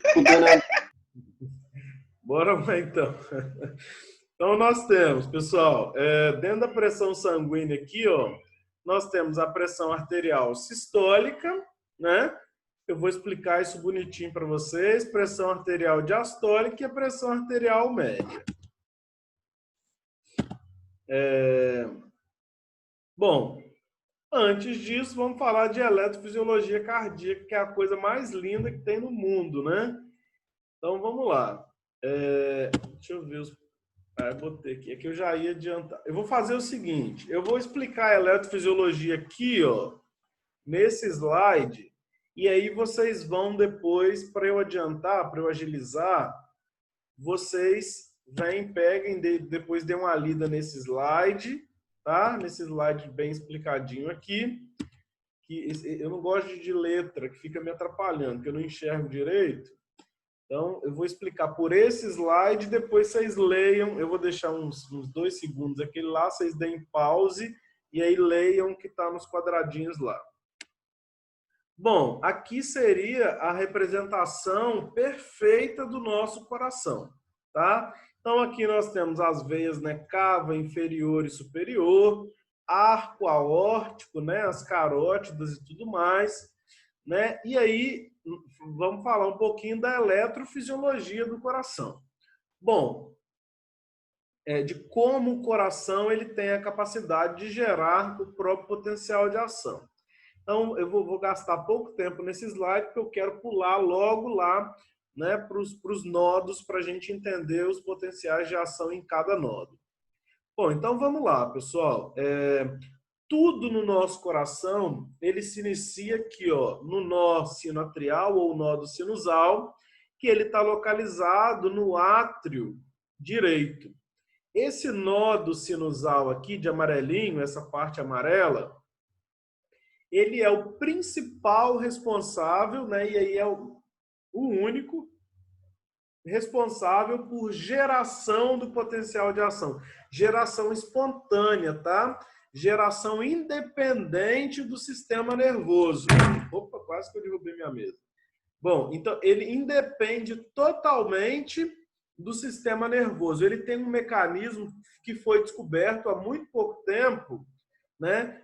Escutando. Bora lá, então. Então, nós temos, pessoal, dentro da pressão sanguínea aqui, ó, nós temos a pressão arterial sistólica, né? Eu vou explicar isso bonitinho para vocês. Pressão arterial diastólica e a pressão arterial média. Bom, antes disso, vamos falar de eletrofisiologia cardíaca, que é a coisa mais linda que tem no mundo, né? Então, vamos lá. Deixa eu ver os... eu botei aqui. Aqui eu já ia adiantar. Eu vou fazer o seguinte. Eu vou explicar a eletrofisiologia aqui, ó, nesse slide. E aí vocês vão depois, para eu adiantar, para eu agilizar, vocês vêm, peguem, depois dêem uma lida nesse slide, tá? Nesse slide bem explicadinho aqui. Que eu não gosto de letra, que fica me atrapalhando, que eu não enxergo direito. Então, eu vou explicar por esse slide, depois vocês leiam. Eu vou deixar uns 2 segundos aquele lá, vocês deem pause e aí leiam o que está nos quadradinhos lá. Bom, aqui seria a representação perfeita do nosso coração, tá? Então, aqui nós temos as veias, né, cava inferior e superior, arco aórtico, né, as carótidas e tudo mais, né? E aí, vamos falar um pouquinho da eletrofisiologia do coração. Bom, de como o coração ele tem a capacidade de gerar o próprio potencial de ação. Então, eu vou gastar pouco tempo nesse slide, porque eu quero pular logo lá, né, para os nodos, para a gente entender os potenciais de ação em cada nodo. Bom, então vamos lá, pessoal. Tudo no nosso coração, ele se inicia aqui, ó, no nó sinoatrial ou nodo sinusal, que ele está localizado no átrio direito. Esse nodo sinusal aqui de amarelinho, essa parte amarela, ele é o principal responsável, né, e aí é o único responsável por geração do potencial de ação. Geração espontânea, tá? Geração independente do sistema nervoso. Opa, quase que eu derrubei minha mesa. Bom, então ele independe totalmente do sistema nervoso. Ele tem um mecanismo que foi descoberto há muito pouco tempo, né?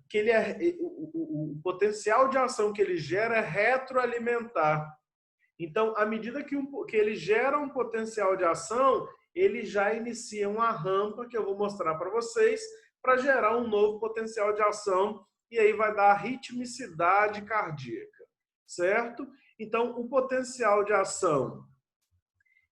Que ele o potencial de ação que ele gera é retroalimentar. Então, à medida que ele gera um potencial de ação, ele já inicia uma rampa que eu vou mostrar para vocês para gerar um novo potencial de ação e aí vai dar a ritmicidade cardíaca, certo? Então, o potencial de ação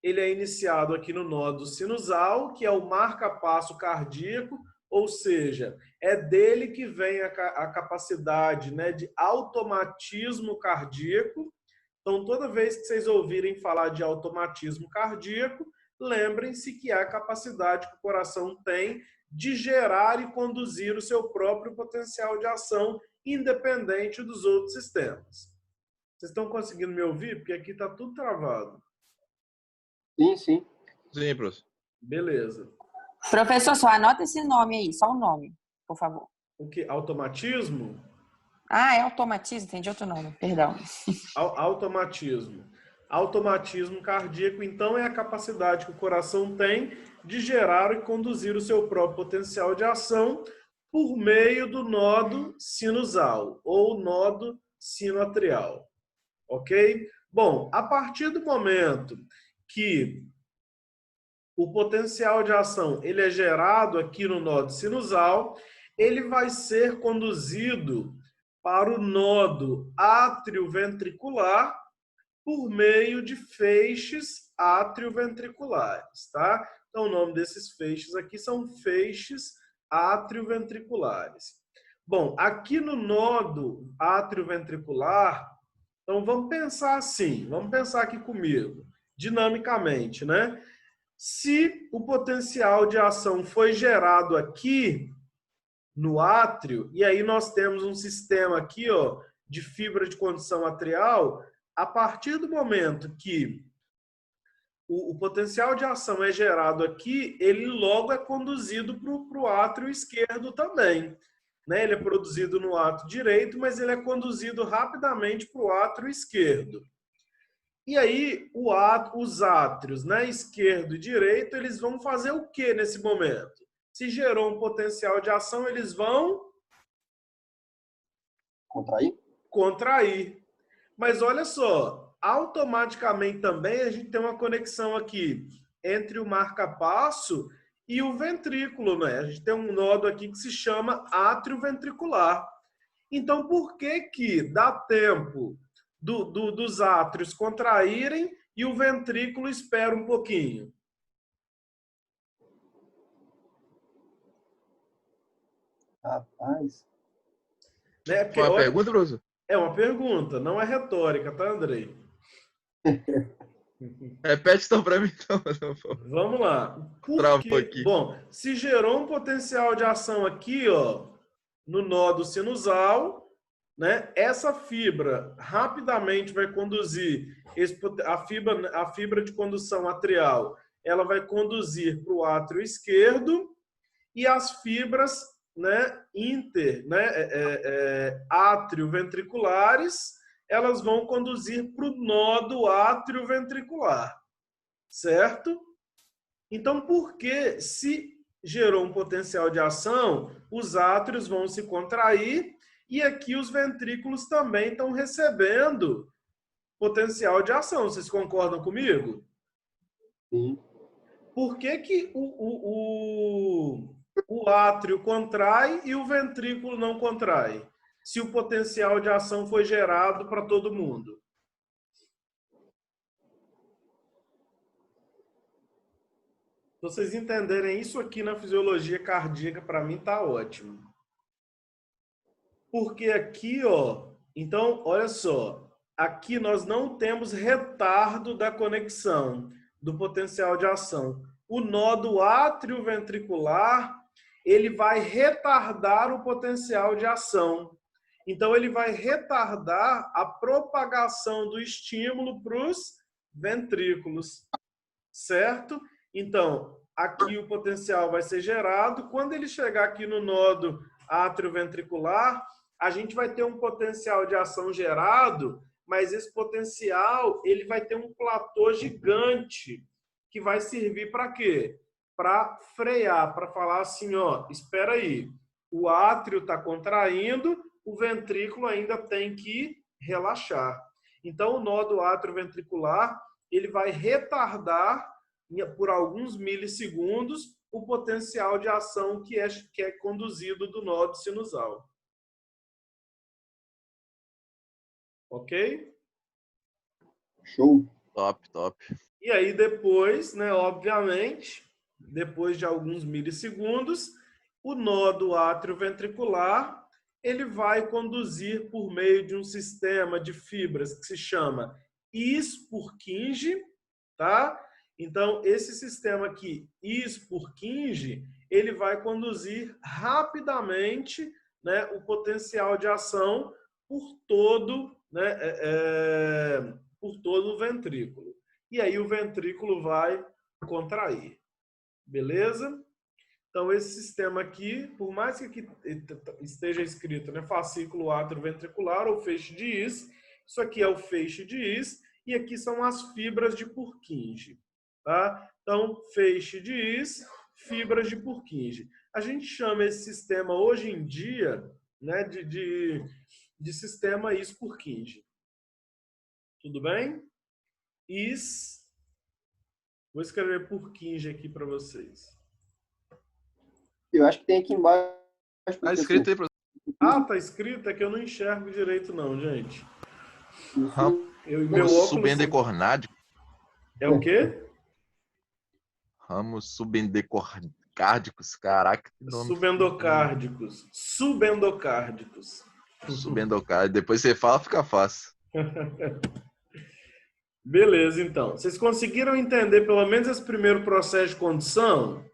ele é iniciado aqui no nódo sinusal, que é o marca-passo cardíaco, ou seja, é dele que vem a capacidade, né, de automatismo cardíaco. Então, toda vez que vocês ouvirem falar de automatismo cardíaco, lembrem-se que é a capacidade que o coração tem de gerar e conduzir o seu próprio potencial de ação, independente dos outros sistemas. Vocês estão conseguindo me ouvir? Porque aqui está tudo travado. Sim, sim. Sim, professor. Beleza. Professor, só anota esse nome aí, só o nome, por favor. O que? Automatismo? Ah, é automatismo, entendi outro nome, perdão. Automatismo. Automatismo cardíaco, então, é a capacidade que o coração tem de gerar e conduzir o seu próprio potencial de ação por meio do nodo sinusal ou nodo sinoatrial. Ok? Bom, a partir do momento que o potencial de ação ele é gerado aqui no nodo sinusal, ele vai ser conduzido para o nodo átrio-ventricular por meio de feixes átrio-ventriculares, tá? Então, o nome desses feixes aqui são feixes átrio-ventriculares. Bom, aqui no nodo átrio-ventricular, então vamos pensar assim, vamos pensar aqui comigo, dinamicamente, né? Se o potencial de ação foi gerado aqui no átrio, e aí nós temos um sistema aqui, ó, de fibra de condução atrial, a partir do momento que o potencial de ação é gerado aqui, ele logo é conduzido para o átrio esquerdo também. né? Ele é produzido no átrio direito, mas ele é conduzido rapidamente para o átrio esquerdo. E aí, os átrios, né, esquerdo e direito, eles vão fazer o que nesse momento? Se gerou um potencial de ação, eles vão Contrair? contrair. Mas olha só, automaticamente também a gente tem uma conexão aqui entre o marca-passo e o ventrículo, né? A gente tem um nodo aqui que se chama átrio ventricular. Então, por que que dá tempo dos átrios contraírem e o ventrículo espera um pouquinho? Rapaz. Né? Porque, Uma olha, pergunta, professor? é uma pergunta, não é retórica, tá, Andrei? Repete então para mim, então, por favor. Vamos lá. Por Travou quê? aqui. Bom, se gerou um potencial de ação aqui, ó, no nó sinusal, né? Essa fibra rapidamente vai conduzir a fibra de condução atrial, ela vai conduzir para o átrio esquerdo e as fibras, né, átrio ventriculares, elas vão conduzir para o nódo átrio ventricular, certo? Então, por que se gerou um potencial de ação, os átrios vão se contrair e aqui os ventrículos também estão recebendo potencial de ação. Vocês concordam comigo? Sim. Por que que o átrio contrai e o ventrículo não contrai? Se o potencial de ação foi gerado para todo mundo. Se vocês entenderem isso aqui na fisiologia cardíaca, para mim tá ótimo. Porque aqui, ó, então, olha só, aqui nós não temos retardo da conexão do potencial de ação. O nódo átrio ventricular, ele vai retardar o potencial de ação. Então, ele vai retardar a propagação do estímulo para os ventrículos, certo? Então, aqui o potencial vai ser gerado. Quando ele chegar aqui no nódo atrioventricular, a gente vai ter um potencial de ação gerado, mas esse potencial ele vai ter um platô gigante que vai servir para quê? Para frear, para falar assim, ó, espera aí, o átrio está contraindo, o ventrículo ainda tem que relaxar. Então, o nódo atrioventricular ele vai retardar por alguns milissegundos o potencial de ação que é conduzido do nódo sinusal. Ok? Show. Top, top. E aí depois, né, obviamente, depois de alguns milissegundos, o nódo atrioventricular ele vai conduzir por meio de um sistema de fibras que se chama Is-Purkinje, tá? Então, esse sistema aqui, Is-Purkinje, ele vai conduzir rapidamente, né, o potencial de ação por todo, né, por todo o ventrículo. E aí o ventrículo vai contrair. Beleza? Então, esse sistema aqui, por mais que aqui esteja escrito, né, fascículo atrioventricular ou feixe de Is, isso aqui é o feixe de Is e aqui são as fibras de Purkinje. Tá? Então, feixe de Is, fibras de Purkinje. A gente chama esse sistema hoje em dia, né, de sistema Is-Purkinje. Tudo bem? Is. Vou escrever Purkinje aqui para vocês. Eu acho que tem aqui embaixo. Tá escrito aí, professor. Ah, tá escrito? É que eu não enxergo direito não, gente. Meu Ramos óculos... subendocornádico. É o quê? Ramos subendocárdicos. Caraca, que nome. Subendocárdicos. Subendocárdicos. Subendocárdicos. Depois você fala, fica fácil. Beleza, então. Vocês conseguiram entender pelo menos esse primeiro processo de condução?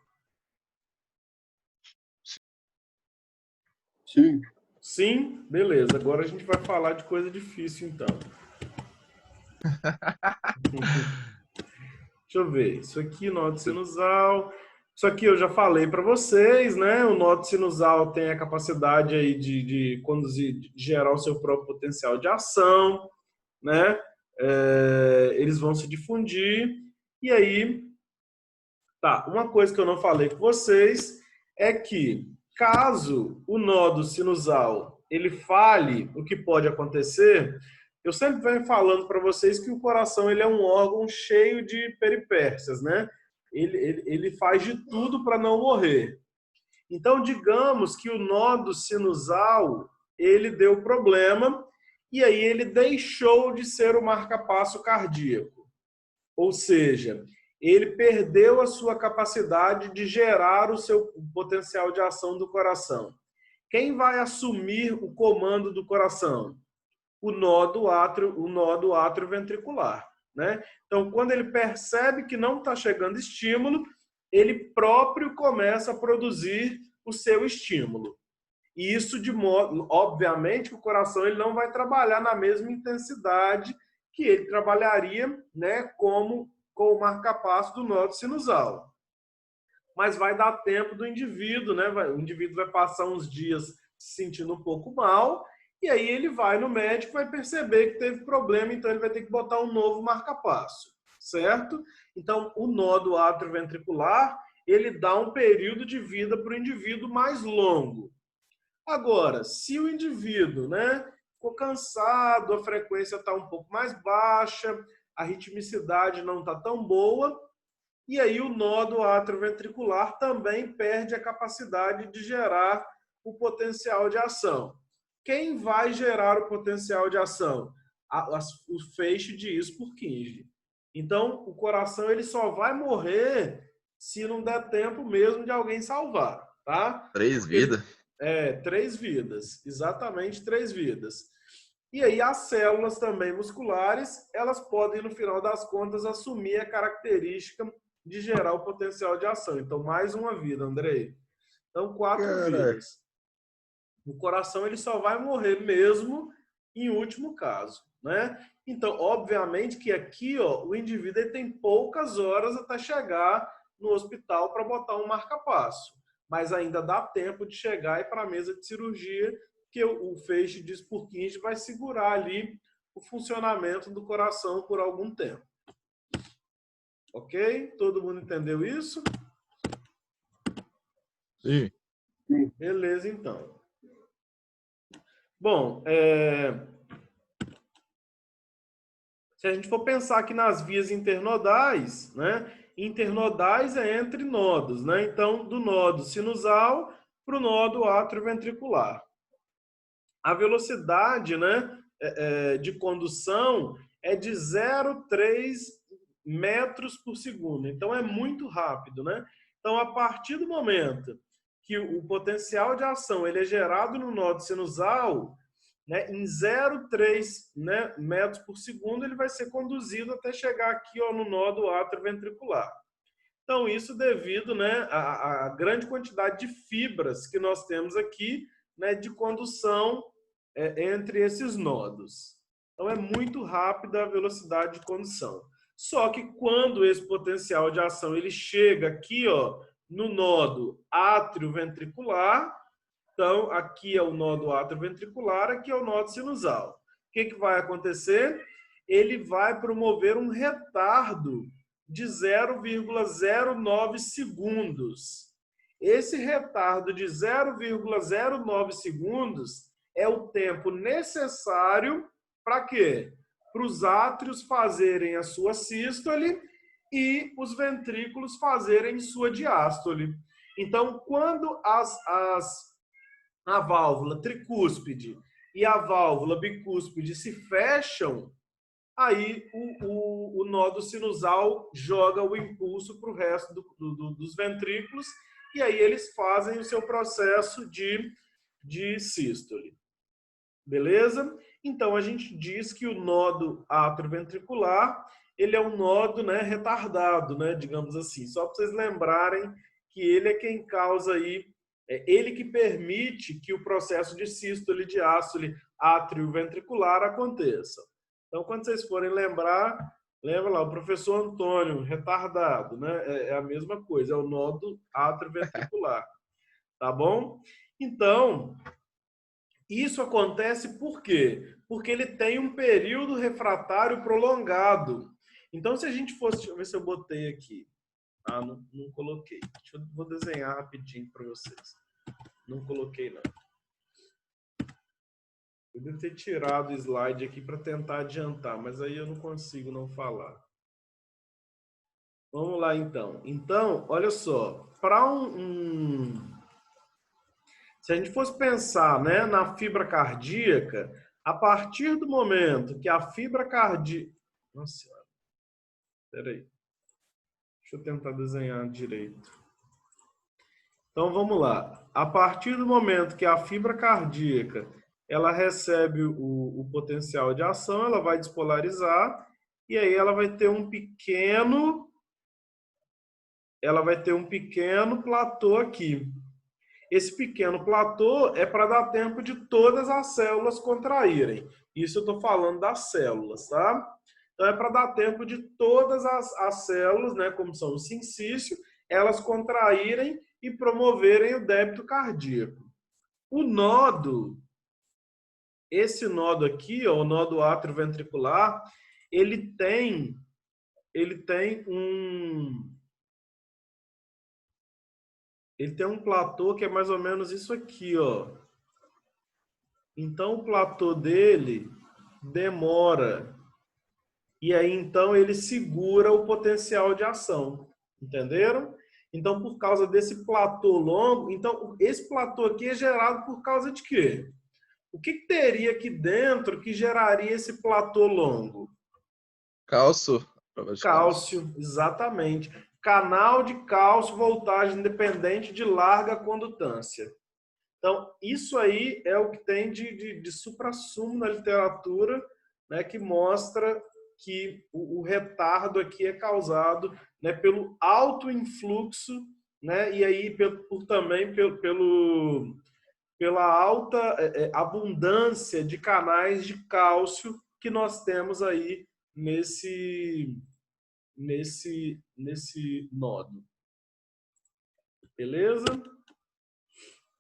Sim. Sim? Beleza. Agora a gente vai falar de coisa difícil, então. Deixa eu ver. Isso aqui, nódo sinusal. Isso aqui eu já falei para vocês, né? O nódo sinusal tem a capacidade aí de conduzir, de gerar o seu próprio potencial de ação, né? Eles vão se difundir. E aí, tá, uma coisa que eu não falei com vocês é que caso o nódo sinusal ele falhe, o que pode acontecer, eu sempre venho falando para vocês que o coração ele é um órgão cheio de peripécias, né? Ele faz de tudo para não morrer. Então, digamos que o nódo sinusal ele deu problema e aí ele deixou de ser o marca-passo cardíaco. Ou seja, ele perdeu a sua capacidade de gerar o seu potencial de ação do coração. Quem vai assumir o comando do coração? O nódo atrioventricular, né? Então, quando ele percebe que não está chegando estímulo, ele próprio começa a produzir o seu estímulo. E isso de modo, obviamente, que o coração ele não vai trabalhar na mesma intensidade que ele trabalharia, né, como com o marca-passo do nódo sinusal. Mas vai dar tempo do indivíduo, né? O indivíduo vai passar uns dias se sentindo um pouco mal, e aí ele vai no médico, vai perceber que teve problema, então ele vai ter que botar um novo marca-passo, certo? Então, o nódo atrioventricular, ele dá um período de vida para o indivíduo mais longo. Agora, se o indivíduo, né, ficou cansado, a frequência está um pouco mais baixa, a ritmicidade não está tão boa, e aí o nódo atrioventricular também perde a capacidade de gerar o potencial de ação. Quem vai gerar o potencial de ação? O feixe de Purkinje. Então, o coração ele só vai morrer se não der tempo mesmo de alguém salvar, tá? 3 vidas. 3 vidas, exatamente 3 vidas. E aí as células também musculares, elas podem, no final das contas, assumir a característica de gerar o potencial de ação. Então, mais uma vida, Andrei. Então, 4 vidas. O coração ele só vai morrer mesmo em último caso, né? Então, obviamente que aqui, ó, o indivíduo ele tem poucas horas até chegar no hospital para botar um marca-passo, mas ainda dá tempo de chegar e ir para a mesa de cirurgia, que o feixe de Purkinje vai segurar ali o funcionamento do coração por algum tempo. Ok? Todo mundo entendeu isso? Sim. Beleza, então. Bom, se a gente for pensar aqui nas vias internodais, né? Internodais é entre nodos, né? Então, do nódo sinusal para o nódo atrioventricular. A velocidade, né, de condução é de 0,3 metros por segundo. Então, é muito rápido, né? Então, a partir do momento que o potencial de ação ele é gerado no nódo sinusal, né, em 0,3, né, metros por segundo, ele vai ser conduzido até chegar aqui, ó, no nódo atrioventricular. Então, isso devido, né, à grande quantidade de fibras que nós temos aqui, né, de condução entre esses nodos. Então, é muito rápida a velocidade de condução. Só que quando esse potencial de ação ele chega aqui, ó, no nódo atrioventricular, então aqui é o nódo atrioventricular, aqui é o nódo sinusal. O que vai acontecer? Ele vai promover um retardo de 0,09 segundos. Esse retardo de 0,09 segundos é o tempo necessário para quê? Para os átrios fazerem a sua sístole e os ventrículos fazerem sua diástole. Então, quando a válvula tricúspide e a válvula bicúspide se fecham, aí o nódo sinusal joga o impulso para o resto dos ventrículos e aí eles fazem o seu processo de sístole. Beleza? Então, a gente diz que o nódo atrioventricular ele é um nódo, né, retardado, né, digamos assim. Só para vocês lembrarem que ele é quem causa aí, ele que permite que o processo de sístole e diástole atrioventricular aconteça. Então, quando vocês forem lembrar, Lembra lá, o professor Antônio, retardado, né? É a mesma coisa, é o nódo atrioventricular. Tá bom? Então, isso acontece por quê? Porque ele tem um período refratário prolongado. Então, se a gente fosse... Deixa eu ver se eu botei aqui. Ah, não coloquei. Vou desenhar rapidinho para vocês. Não coloquei, não. Eu devo ter tirado o slide aqui para tentar adiantar, mas aí eu não consigo não falar. Vamos lá, então. Então, olha só. Para se a gente fosse pensar, né, na fibra cardíaca, a partir do momento que a fibra cardíaca... Nossa Senhora. Peraí. Deixa eu tentar desenhar direito. Então, vamos lá. A partir do momento que a fibra cardíaca ela recebe o potencial de ação, ela vai despolarizar e aí ela vai ter um pequeno platô aqui. Esse pequeno platô é para dar tempo de todas as células contraírem. Isso eu estou falando das células, tá? Então é para dar tempo de todas as células, né, como são o sincício, elas contraírem e promoverem o débito cardíaco. O nódo, esse nódo aqui, ó, o nódo atrioventricular, ele tem um platô que é mais ou menos isso aqui, ó. Então o platô dele demora. E aí então ele segura o potencial de ação. Entenderam? Então por causa desse platô longo, então esse platô aqui é gerado por causa de quê? O que teria aqui dentro que geraria esse platô longo? Cálcio. Cálcio, exatamente. Canal de cálcio, voltagem independente de larga condutância. Então, isso aí é o que tem de suprassumo na literatura, né, que mostra que o retardo aqui é causado, né, pelo alto influxo, né, e aí também pela alta abundância de canais de cálcio que nós temos aí nesse nódo. Beleza?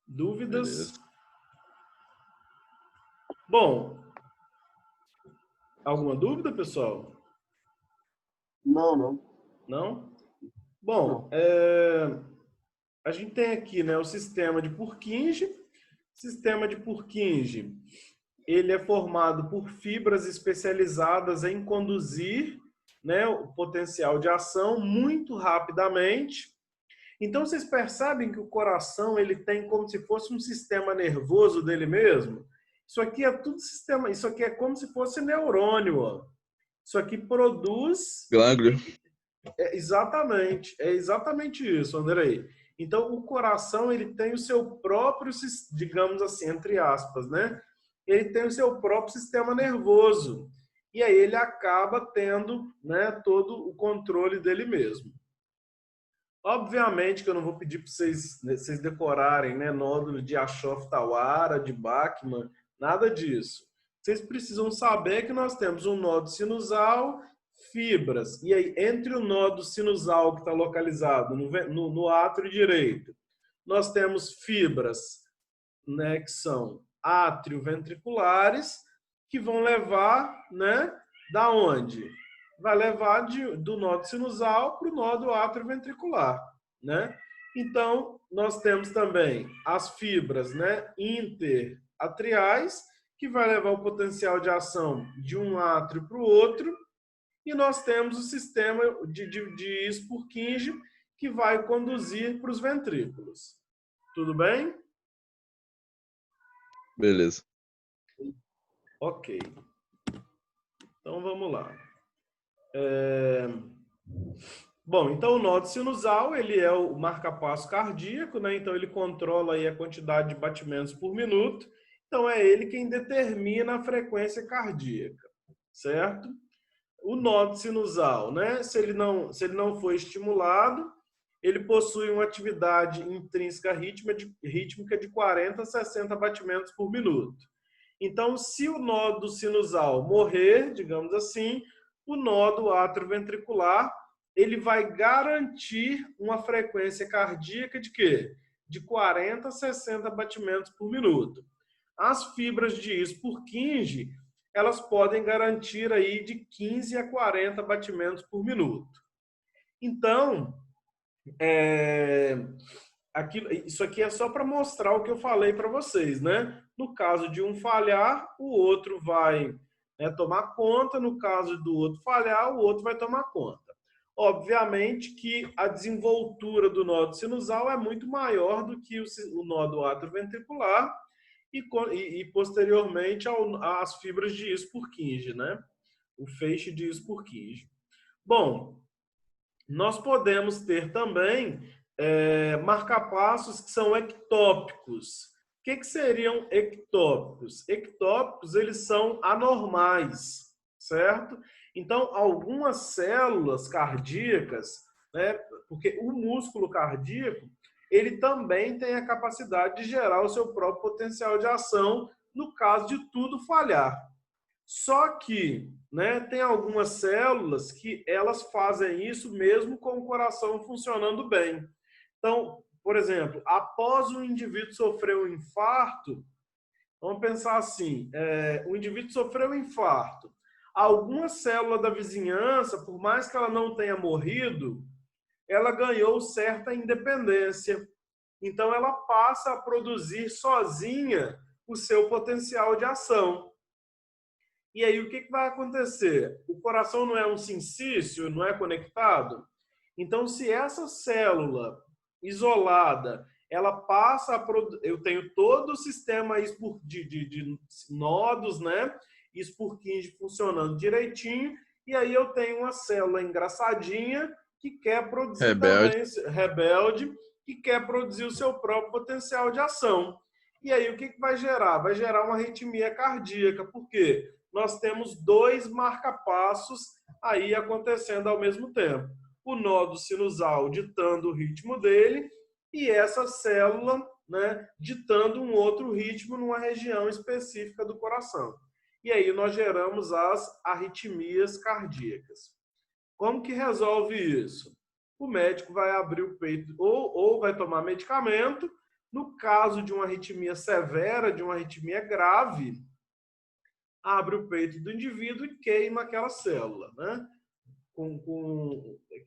Dúvidas? Beleza. Bom, alguma dúvida, pessoal? Não. Não? Bom, a gente tem aqui, né, o sistema de Purkinje. O sistema de Purkinje, ele é formado por fibras especializadas em conduzir, né, o potencial de ação muito rapidamente. Então, vocês percebem que o coração ele tem como se fosse um sistema nervoso dele mesmo? Isso aqui é tudo sistema, isso aqui é como se fosse neurônio, ó. Isso aqui produz... Glânglio. É exatamente isso, Andrei. Então, o coração ele tem o seu próprio, digamos assim, entre aspas, né? Ele tem o seu próprio sistema nervoso. E aí ele acaba tendo, né, todo o controle dele mesmo. Obviamente que eu não vou pedir para vocês decorarem, né, nódulo de Aschoff-Tawara, de Bachmann, nada disso. Vocês precisam saber que nós temos um nódo sinusal, fibras. E aí, entre o nódo sinusal que está localizado no átrio direito, nós temos fibras, né, que são atrioventriculares, que vão levar, né, da onde? Vai levar do nódo sinusal para o nódo atrioventricular, né? Então, nós temos também as fibras, né, interatriais, que vai levar o potencial de ação de um átrio para o outro, e nós temos o sistema de Purkinje, que vai conduzir para os ventrículos. Tudo bem? Beleza. Ok. Então, vamos lá. Bom, então o nódo sinusal, ele é o marca-passo cardíaco, né? Então ele controla aí a quantidade de batimentos por minuto. Então é ele quem determina a frequência cardíaca, certo? O nódo sinusal, né? Se ele não for estimulado, ele possui uma atividade intrínseca rítmica de 40 a 60 batimentos por minuto. Então, se o nódo sinusal morrer, digamos assim, o nó do átrio ventricular, ele vai garantir uma frequência cardíaca de quê? De 40 a 60 batimentos por minuto. As fibras de Purkinje, elas podem garantir aí de 15 a 40 batimentos por minuto. Então, isso aqui é só para mostrar o que eu falei para vocês, né? No caso de um falhar, o outro vai tomar conta. No caso do outro falhar, o outro vai tomar conta. Obviamente que a desenvoltura do nódo sinusal é muito maior do que o nó do átrio ventricular e posteriormente às fibras de Purkinje, né? O feixe de Purkinje. Bom, nós podemos ter também marcapassos que são ectópicos. O que seriam ectópicos? Ectópicos, eles são anormais, certo? Então, algumas células cardíacas, né, porque o músculo cardíaco, ele também tem a capacidade de gerar o seu próprio potencial de ação no caso de tudo falhar. Só que, né, tem algumas células que elas fazem isso mesmo com o coração funcionando bem. Então, por exemplo, após o indivíduo sofrer um infarto, vamos pensar assim, o indivíduo sofreu um infarto, alguma célula da vizinhança, por mais que ela não tenha morrido, ela ganhou certa independência. Então, ela passa a produzir sozinha o seu potencial de ação. E aí, o que vai acontecer? O coração não é um sincício, não é conectado? Então, se essa célula isolada, ela passa a produzir... Eu tenho todo o sistema de nodos, né? Purkinje funcionando direitinho, e aí eu tenho uma célula engraçadinha que quer produzir rebelde, que quer produzir o seu próprio potencial de ação. E aí, o que vai gerar? Vai gerar uma arritmia cardíaca. Por quê? Nós temos dois marcapassos aí acontecendo ao mesmo tempo. O nódo sinusal ditando o ritmo dele e essa célula, né, ditando um outro ritmo numa região específica do coração. E aí nós geramos as arritmias cardíacas. Como que resolve isso? O médico vai abrir o peito ou vai tomar medicamento. No caso de uma arritmia severa, de uma arritmia grave, abre o peito do indivíduo e queima aquela célula, né?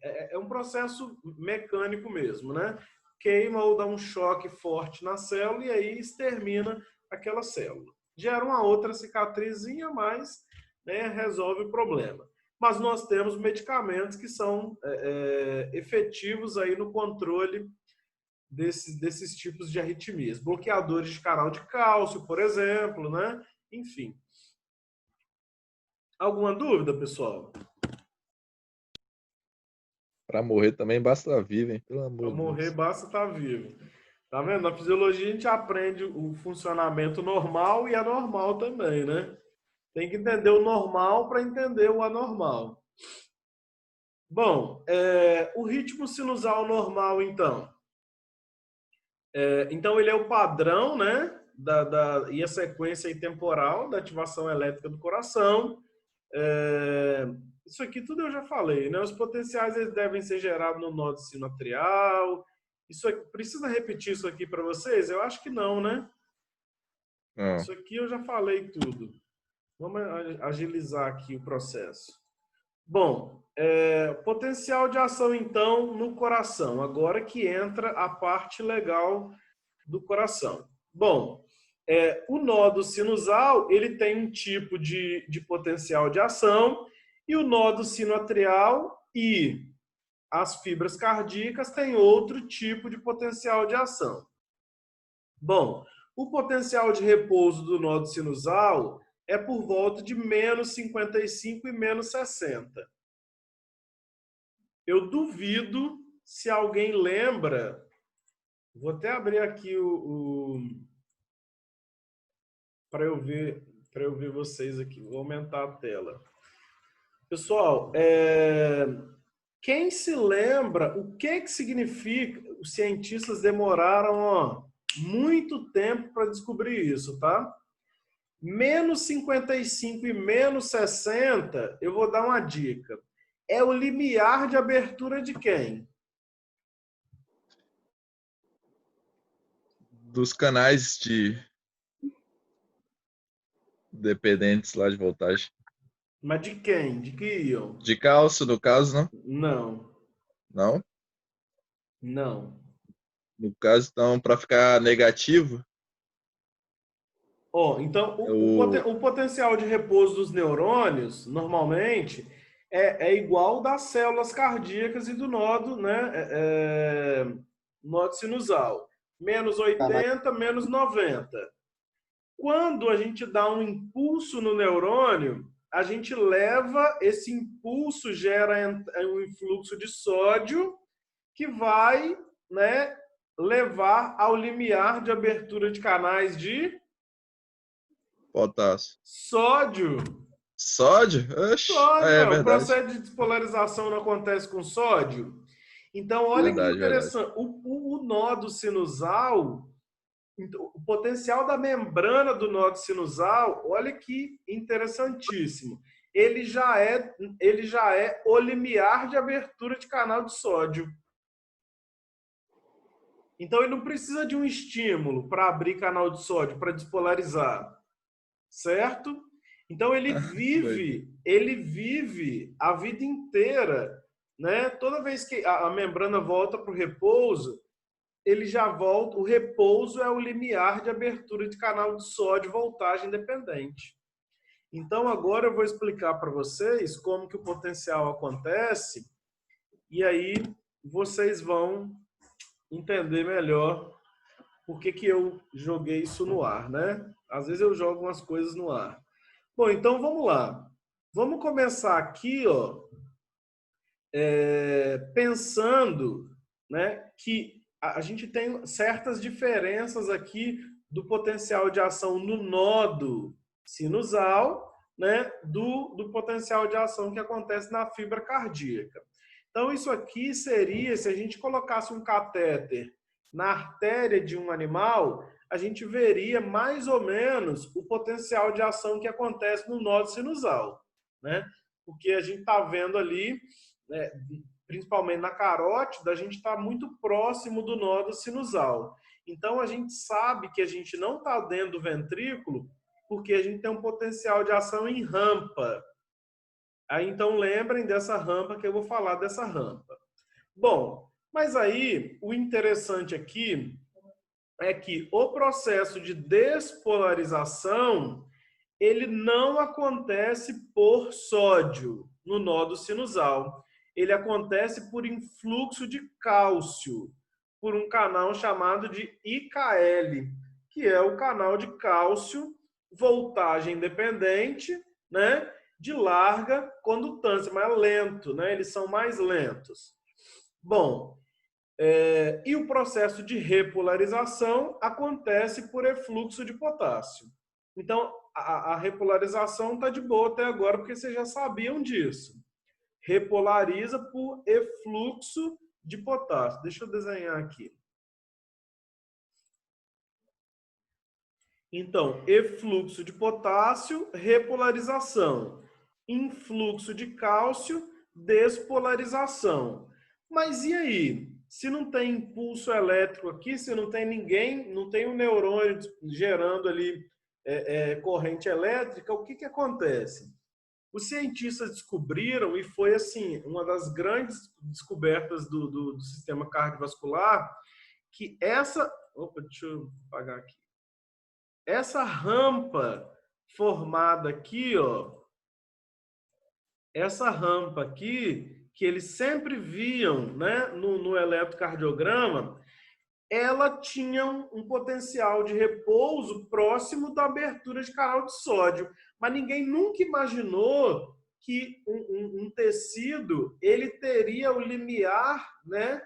É um processo mecânico mesmo, né? Queima ou dá um choque forte na célula e aí extermina aquela célula. Gera uma outra cicatrizinha, mas, né, resolve o problema. Mas nós temos medicamentos que são efetivos aí no controle desses tipos de arritmias. Bloqueadores de canal de cálcio, por exemplo, né? Enfim. Alguma dúvida, pessoal? Para morrer também basta estar vivo, hein? Pelo amor de Deus. Para morrer basta estar vivo. Tá vendo? Na fisiologia a gente aprende o funcionamento normal e anormal também, né? Tem que entender o normal para entender o anormal. Bom, o ritmo sinusal normal, então. Então, ele é o padrão, né? E a sequência temporal da ativação elétrica do coração. Isso aqui tudo eu já falei, né? Os potenciais eles devem ser gerados no nódo sinoatrial. Isso aqui, precisa repetir isso aqui para vocês? Eu acho que não, né? Não. Isso aqui eu já falei tudo. Vamos agilizar aqui o processo. Bom, potencial de ação, então, no coração. Agora que entra a parte legal do coração. Bom, o nódo sinusal, ele tem um tipo de potencial de ação e o nódo sinoatrial e as fibras cardíacas têm outro tipo de potencial de ação. Bom, o potencial de repouso do nódo sinusal é por volta de menos 55 e menos 60. Eu duvido se alguém lembra. Vou até abrir aqui para eu ver vocês aqui. Vou aumentar a tela. Pessoal, quem se lembra o que significa? Os cientistas demoraram muito tempo para descobrir isso, tá? Menos 55 e menos 60, eu vou dar uma dica. É o limiar de abertura de quem? Dos canais dependentes lá de voltagem. Mas de quem? De que íon? De cálcio, no caso, não? Não, Não? não. No caso, então, para ficar negativo, Então, o o potencial de repouso dos neurônios, normalmente, é igual das células cardíacas e do nodo, né? Nodo sinusal. Menos 80, menos 90. Quando a gente dá um impulso no neurônio, a gente leva, esse impulso gera um influxo de sódio que vai, né, levar ao limiar de abertura de canais de potássio. sódio. Sódio? Oxi, é O verdade. processo de despolarização não acontece com sódio. Então, olha que Verdade, verdade. interessante. O nodo sinusal, o potencial da membrana do nodo sinusal, olha que interessantíssimo. Ele já é o limiar de abertura de canal de sódio. Então, ele não precisa de um estímulo para abrir canal de sódio, para despolarizar. Certo? Então, ele vive a vida inteira, né? Toda vez que a membrana volta para o repouso, ele já volta. O repouso é o limiar de abertura de canal de sódio voltagem dependente. Então, agora eu vou explicar para vocês como que o potencial acontece e aí vocês vão entender melhor por que eu joguei isso no ar, né? Às vezes eu jogo umas coisas no ar. Bom, então vamos lá. Vamos começar aqui, pensando, né, que a gente tem certas diferenças aqui do potencial de ação no nodo sinusal, né, do potencial de ação que acontece na fibra cardíaca. Então, isso aqui seria, se a gente colocasse um catéter na artéria de um animal, a gente veria mais ou menos o potencial de ação que acontece no nodo sinusal, né? Porque a gente está vendo ali, né, principalmente na carótida, a gente está muito próximo do nodo sinusal. Então, a gente sabe que a gente não está dentro do ventrículo porque a gente tem um potencial de ação em rampa. Aí, então, lembrem dessa rampa que eu vou falar dessa rampa. Bom, mas aí, o interessante aqui é que o processo de despolarização, ele não acontece por sódio no nodo sinusal. Ele acontece por influxo de cálcio, por um canal chamado de IKL, que é o canal de cálcio voltagem dependente, né, de larga condutância, mas lento, né? Eles são mais lentos. Bom, e o processo de repolarização acontece por efluxo de potássio. Então, a repolarização está de boa até agora, porque vocês já sabiam disso. Repolariza por efluxo de potássio. Deixa eu desenhar aqui. Então, efluxo de potássio, repolarização. Influxo de cálcio, despolarização. Mas e aí? Se não tem impulso elétrico aqui, se não tem ninguém, não tem um neurônio gerando ali corrente elétrica, o que acontece? Os cientistas descobriram, e foi assim uma das grandes descobertas do sistema cardiovascular, que essa... Opa, deixa eu apagar aqui. Essa rampa formada aqui, essa rampa aqui, que eles sempre viam, né, no eletrocardiograma, ela tinha um potencial de repouso próximo da abertura de canal de sódio. Mas ninguém nunca imaginou que um tecido ele teria o limiar, né,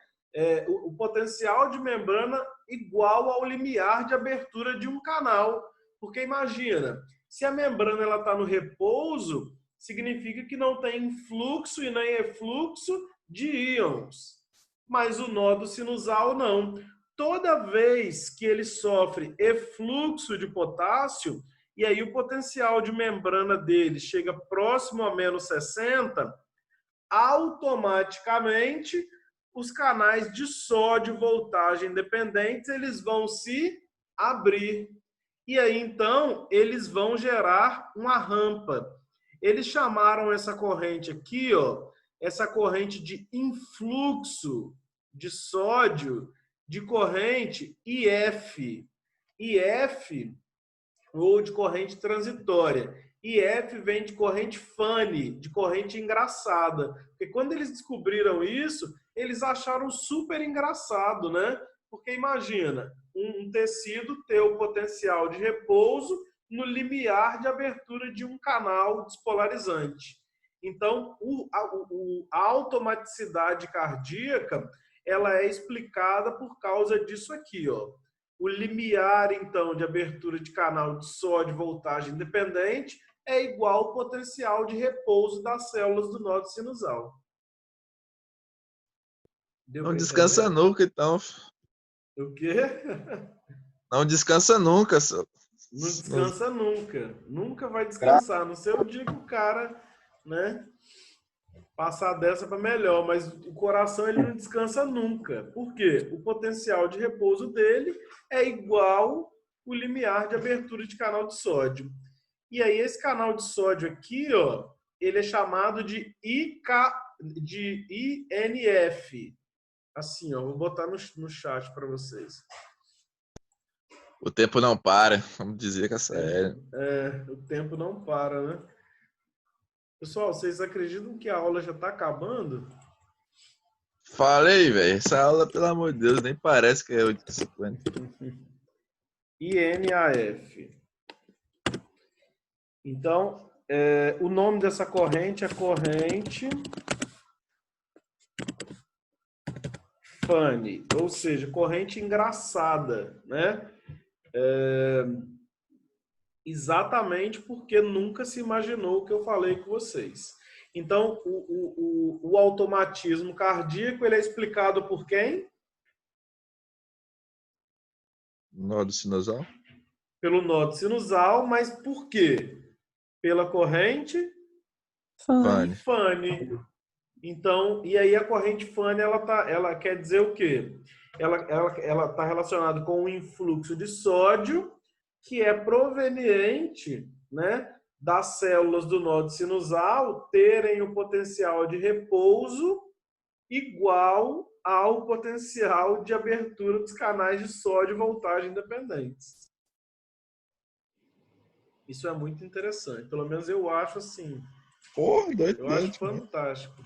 o potencial de membrana igual ao limiar de abertura de um canal. Porque imagina, se a membrana está no repouso, significa que não tem influxo e nem efluxo de íons. Mas o nodo sinusal não. Toda vez que ele sofre efluxo de potássio, e aí o potencial de membrana dele chega próximo a menos 60, automaticamente os canais de sódio voltagem dependentes eles vão se abrir. E aí, então, eles vão gerar uma rampa. Eles chamaram essa corrente aqui, ó, essa corrente de influxo de sódio, de corrente IF. IF, ou de corrente transitória. IF vem de corrente funny, de corrente engraçada. Porque quando eles descobriram isso, eles acharam super engraçado, né? Porque imagina, um tecido ter o potencial de repouso no limiar de abertura de um canal despolarizante. Então, a automaticidade cardíaca ela é explicada por causa disso aqui, ó. O limiar, então, de abertura de canal de sódio voltagem dependente é igual ao potencial de repouso das células do nó sinusal. Não descansa nunca, então. O quê? Não descansa nunca. Não descansa nunca. Nunca vai descansar. Não sei o dia que o cara, né, passar dessa para melhor, mas o coração ele não descansa nunca. Por quê? O potencial de repouso dele é igual o limiar de abertura de canal de sódio. E aí esse canal de sódio aqui, ó, ele é chamado de INF. Assim, ó, vou botar no chat para vocês. O tempo não para, vamos dizer que é sério. O tempo não para, né? Pessoal, vocês acreditam que a aula já está acabando? Falei, velho. Essa aula, pelo amor de Deus, nem parece que é 8h50. INAF. Então, o nome dessa corrente é corrente funny, ou seja, corrente engraçada, né? Exatamente porque nunca se imaginou o que eu falei com vocês. Então, o automatismo cardíaco ele é explicado por quem? Nó do sinusal? Pelo nó sinusal, mas por quê? Pela corrente funny. Então, e aí a corrente funny ela quer dizer o quê? Ela está relacionada com o influxo de sódio que é proveniente, né, das células do nó sinusal terem o potencial de repouso igual ao potencial de abertura dos canais de sódio voltagem dependentes. Isso é muito interessante. Pelo menos eu acho assim. Porra, doido. Eu acho fantástico.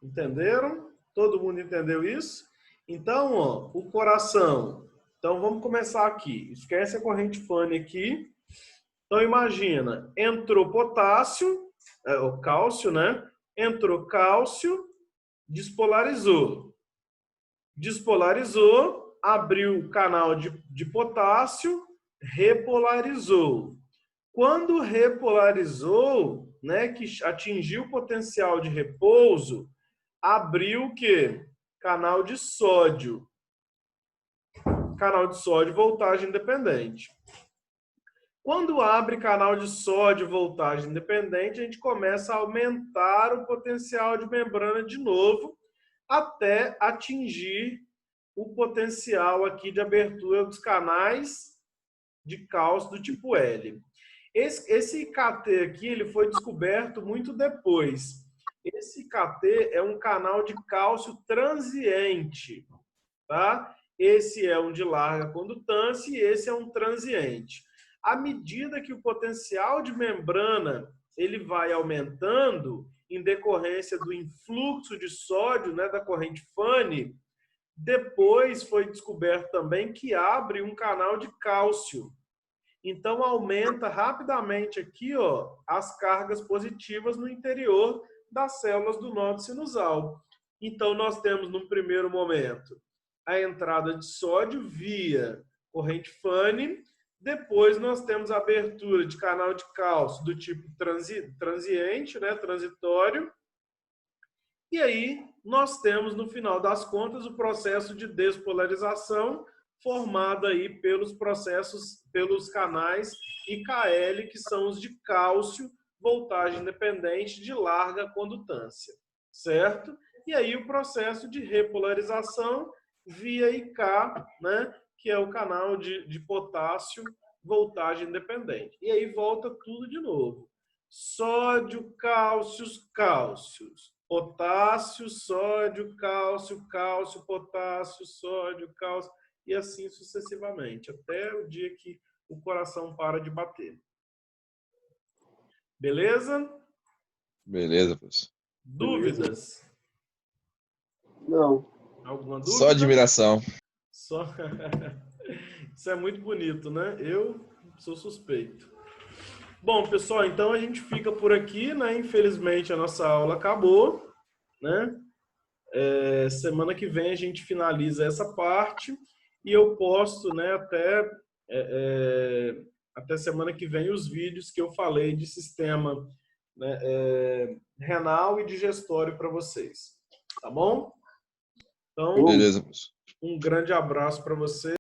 Entenderam? Todo mundo entendeu isso? Então, ó, o coração. Então, vamos começar aqui. Esquece a corrente funny aqui. Então, imagina, entrou potássio, o cálcio, né? Entrou cálcio, despolarizou. Despolarizou, abriu o canal de potássio, repolarizou. Quando repolarizou, né, que atingiu o potencial de repouso, abriu o quê? Canal de sódio. Canal de sódio voltagem dependente. Quando abre canal de sódio voltagem dependente, a gente começa a aumentar o potencial de membrana de novo até atingir o potencial aqui de abertura dos canais de cálcio do tipo L. Esse KT aqui ele foi descoberto muito depois. Esse KT é um canal de cálcio transiente, tá? Esse é um de larga condutância e esse é um transiente. À medida que o potencial de membrana ele vai aumentando em decorrência do influxo de sódio, né, da corrente funny, depois foi descoberto também que abre um canal de cálcio. Então aumenta rapidamente aqui, ó, as cargas positivas no interior das células do nó sinusal. Então nós temos no primeiro momento a entrada de sódio via corrente funny, depois nós temos a abertura de canal de cálcio do tipo transiente, né, transitório, e aí nós temos no final das contas o processo de despolarização formada aí pelos processos, pelos canais IKL, que são os de cálcio, voltagem independente de larga condutância, certo? E aí o processo de repolarização via IK, né, que é o canal de potássio, voltagem independente. E aí volta tudo de novo. Sódio, cálcios, cálcios. Potássio, sódio, cálcio, cálcio, potássio, sódio, cálcio. E assim sucessivamente, até o dia que o coração para de bater. Beleza? Beleza, professor. Dúvidas? Não. Alguma dúvida? Só admiração. Só... Isso é muito bonito, né? Eu sou suspeito. Bom, pessoal, então a gente fica por aqui, né? Infelizmente a nossa aula acabou, né? Semana que vem a gente finaliza essa parte e eu posto, né, até semana que vem os vídeos que eu falei de sistema, né, renal e digestório para vocês. Tá bom? Então, Beleza, professor. um grande abraço para vocês.